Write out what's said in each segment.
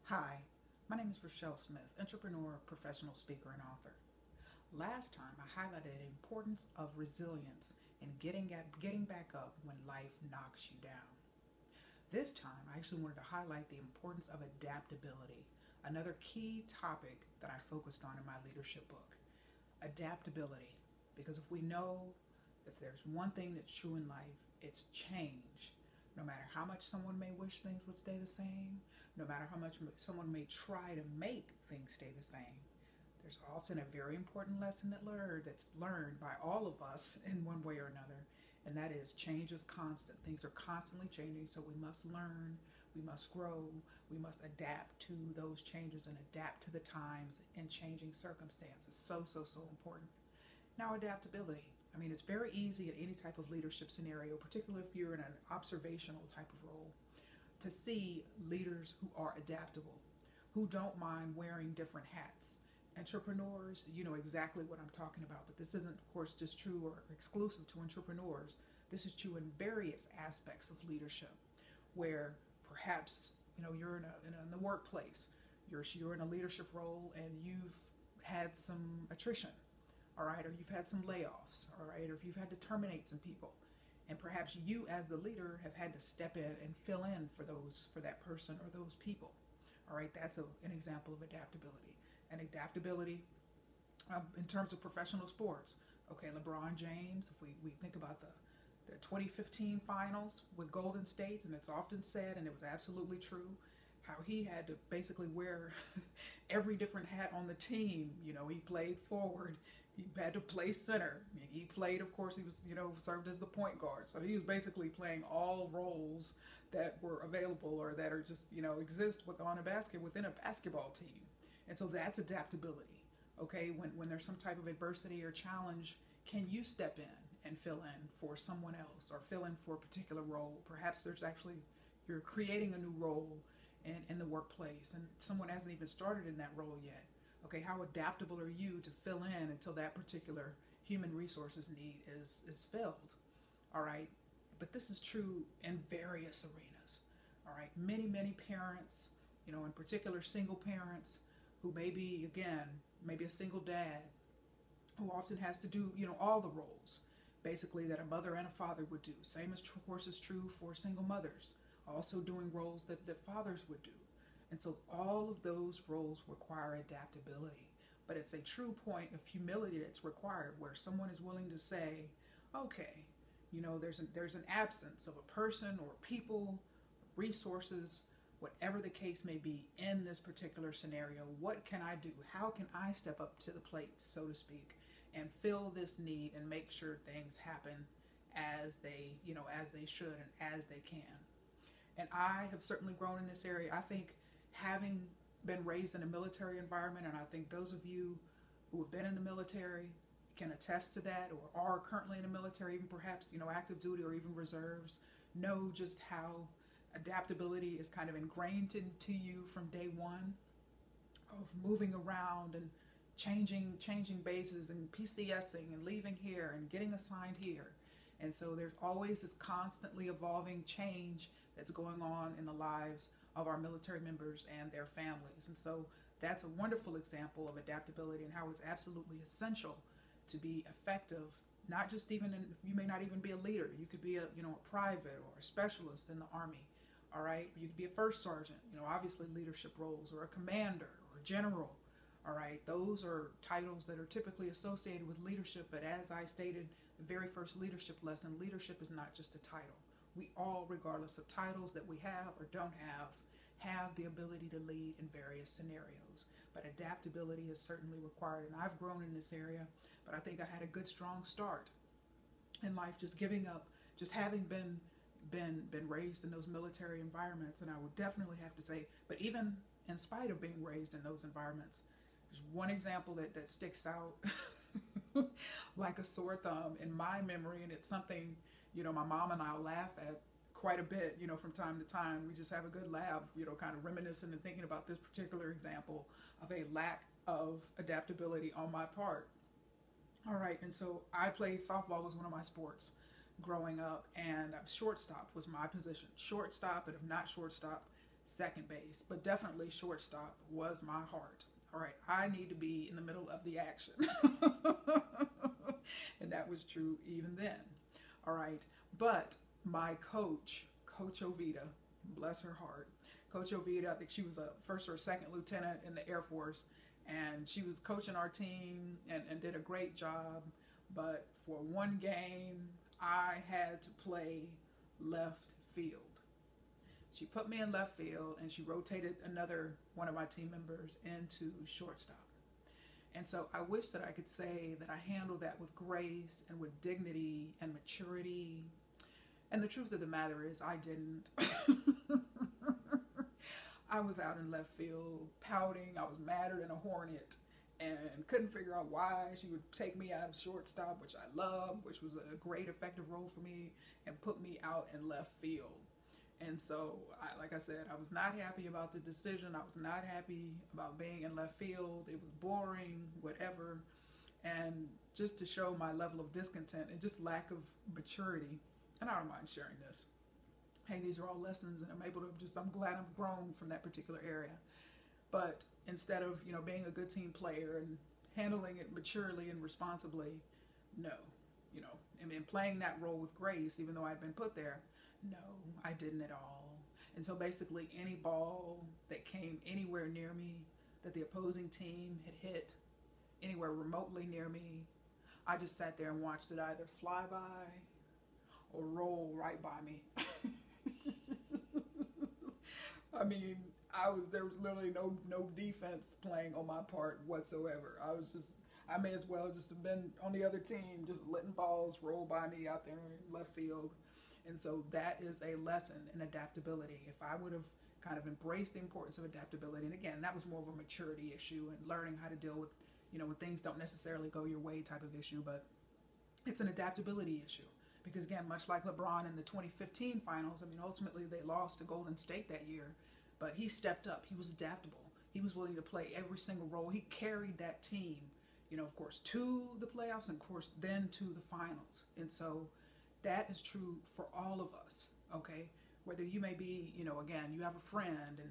Hi, my name is Rachelle Smith, entrepreneur, professional speaker, and author. Last time I highlighted the importance of resilience and getting back up when life knocks you down. This time I actually wanted to highlight the importance of adaptability, another key topic that I focused on in my leadership book. Adaptability, because if we know if there's one thing that's true in life, it's change. No matter how much someone may wish things would stay the same, no matter how much someone may try to make things stay the same, there's often a very important lesson that's learned by all of us in one way or another, and that is change is constant. Things are constantly changing, so we must learn, we must grow, we must adapt to those changes and adapt to the times and changing circumstances. So important. Now, adaptability. I mean, it's very easy in any type of leadership scenario, particularly if you're in an observational type of role, to see leaders who are adaptable, who don't mind wearing different hats. Entrepreneurs, you know exactly what I'm talking about, but this isn't, of course, just true or exclusive to entrepreneurs. This is true in various aspects of leadership, where perhaps you're in the workplace, you're in a leadership role, and you've had some attrition, all right, or you've had some layoffs, all right, or if you've had to terminate some people, and perhaps you as the leader have had to step in and fill in for that person or those people. All right, that's an example of adaptability. And adaptability in terms of professional sports. Okay, LeBron James, if we think about the 2015 finals with Golden State, and it's often said, and it was absolutely true, how he had to basically wear every different hat on the team. He played forward, he had to play center. I mean, he played, of course, he was, served as the point guard. So he was basically playing all roles that were available or that are just, exist within a basketball team. And so that's adaptability. Okay, when there's some type of adversity or challenge, can you step in and fill in for someone else or fill in for a particular role? Perhaps you're creating a new role in the workplace and someone hasn't even started in that role yet. Okay, how adaptable are you to fill in until that particular human resources need is filled? All right, but this is true in various arenas. All right, many parents, in particular single parents who maybe a single dad who often has to do, all the roles basically that a mother and a father would do. Same as, of course, is true for single mothers, also doing roles that fathers would do. And so all of those roles require adaptability. But it's a true point of humility that's required where someone is willing to say, okay, there's an absence of a person or people, resources, whatever the case may be in this particular scenario. What can I do? How can I step up to the plate, so to speak, and fill this need and make sure things happen as they should and as they can? And I have certainly grown in this area. I think having been raised in a military environment, and I think those of you who have been in the military can attest to that, or are currently in the military, even perhaps, active duty or even reserves, know just how adaptability is kind of ingrained into you from day one, of moving around and changing bases and PCSing and leaving here and getting assigned here. And so there's always this constantly evolving change that's going on in the lives of our military members and their families. And so that's a wonderful example of adaptability and how it's absolutely essential to be effective, not just you may not even be a leader. You could be a private or a specialist in the Army. All right, you could be a first sergeant, obviously leadership roles, or a commander or a general. All right, those are titles that are typically associated with leadership. But as I stated, the very first leadership lesson, leadership is not just a title. We all, regardless of titles that we have or don't have the ability to lead in various scenarios. But adaptability is certainly required, and I've grown in this area. But I think I had a good, strong start in life, just giving up, just having been raised in those military environments. And I would definitely have to say, but even in spite of being raised in those environments, there's one example that sticks out like a sore thumb in my memory, and it's something my mom and I'll laugh at quite a bit from time to time. We just have a good laugh, kind of reminiscing and thinking about this particular example of a lack of adaptability on my part. All right, and so I played softball, was one of my sports growing up, and shortstop was my position. Shortstop, and if not shortstop, second base, but definitely shortstop was my heart. All right, I need to be in the middle of the action. And that was true even then. All right, but my coach, Coach Ovita, bless her heart, Coach Ovita, I think she was a first or second lieutenant in the Air Force, and she was coaching our team and did a great job. But for one game, I had to play left field. She put me in left field and she rotated another one of my team members into shortstop. And so I wish that I could say that I handled that with grace and with dignity and maturity. And the truth of the matter is I didn't. I was out in left field pouting. I was madder than a hornet and couldn't figure out why she would take me out of shortstop, which I loved, which was a great effective role for me, and put me out in left field. And so, like I said, I was not happy about the decision. I was not happy about being in left field. It was boring, whatever. And just to show my level of discontent and just lack of maturity, and I don't mind sharing this. Hey, these are all lessons, and I'm glad I've grown from that particular area. But instead of, being a good team player and handling it maturely and responsibly, no, and playing that role with grace, even though I'd been put there, no, I didn't at all. And so basically any ball that came anywhere near me, that the opposing team had hit anywhere remotely near me, I just sat there and watched it either fly by or roll right by me. I mean, there was literally no defense playing on my part whatsoever. I may as well just have been on the other team, just letting balls roll by me out there in left field. And so that is a lesson in adaptability. If I would have kind of embraced the importance of adaptability, and again, that was more of a maturity issue and learning how to deal with, when things don't necessarily go your way type of issue, but it's an adaptability issue. Because again, much like LeBron in the 2015 finals, ultimately they lost to Golden State that year, but he stepped up. He was adaptable. He was willing to play every single role. He carried that team, of course, to the playoffs and of course then to the finals. And so that is true for all of us, okay? Whether you may be, again, you have a friend and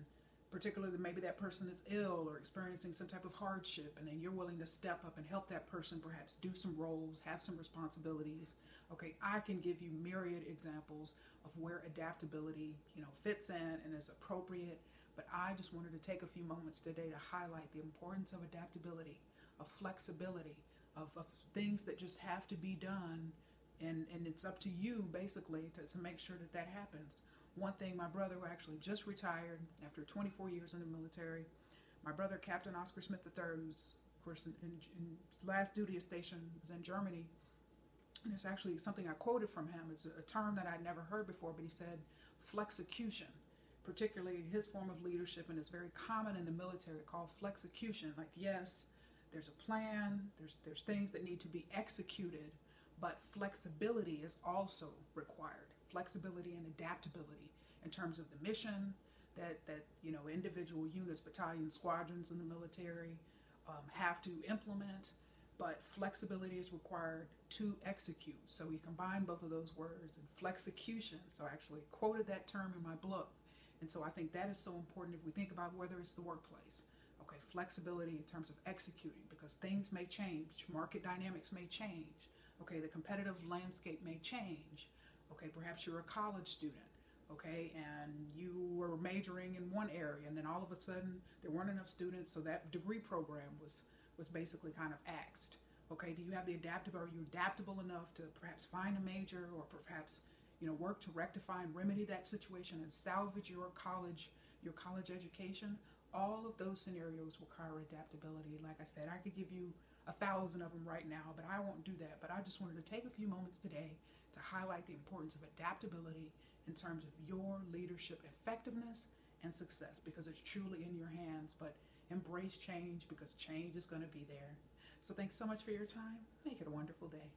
particularly maybe that person is ill or experiencing some type of hardship, and then you're willing to step up and help that person perhaps do some roles, have some responsibilities. Okay, I can give you myriad examples of where adaptability, fits in and is appropriate, but I just wanted to take a few moments today to highlight the importance of adaptability, of flexibility, of things that just have to be done. And it's up to you, basically, to make sure that happens. One thing, my brother, who actually just retired after 24 years in the military, my brother, Captain Oscar Smith III, who's, of course, in his last duty station was in Germany. And it's actually something I quoted from him. It's a term that I'd never heard before, but he said flexecution, particularly his form of leadership, and it's very common in the military, called flexecution. Like, yes, there's a plan, there's things that need to be executed, but flexibility is also required. Flexibility and adaptability in terms of the mission that individual units, battalions, squadrons in the military have to implement, but flexibility is required to execute. So we combine both of those words, and flexecution. So I actually quoted that term in my book. And so I think that is so important if we think about whether it's the workplace. Okay, flexibility in terms of executing, because things may change, market dynamics may change. Okay, the competitive landscape may change. Okay, perhaps you're a college student, okay, and you were majoring in one area, and then all of a sudden there weren't enough students, so that degree program was basically kind of axed. Okay, do you have the are you adaptable enough to perhaps find a major, or perhaps work to rectify and remedy that situation and salvage your college education? All of those scenarios require adaptability. Like I said, I could give you 1,000 of them right now, but I won't do that. But I just wanted to take a few moments today to highlight the importance of adaptability in terms of your leadership effectiveness and success, because it's truly in your hands. But embrace change, because change is going to be there. So thanks so much for your time. Make it a wonderful day.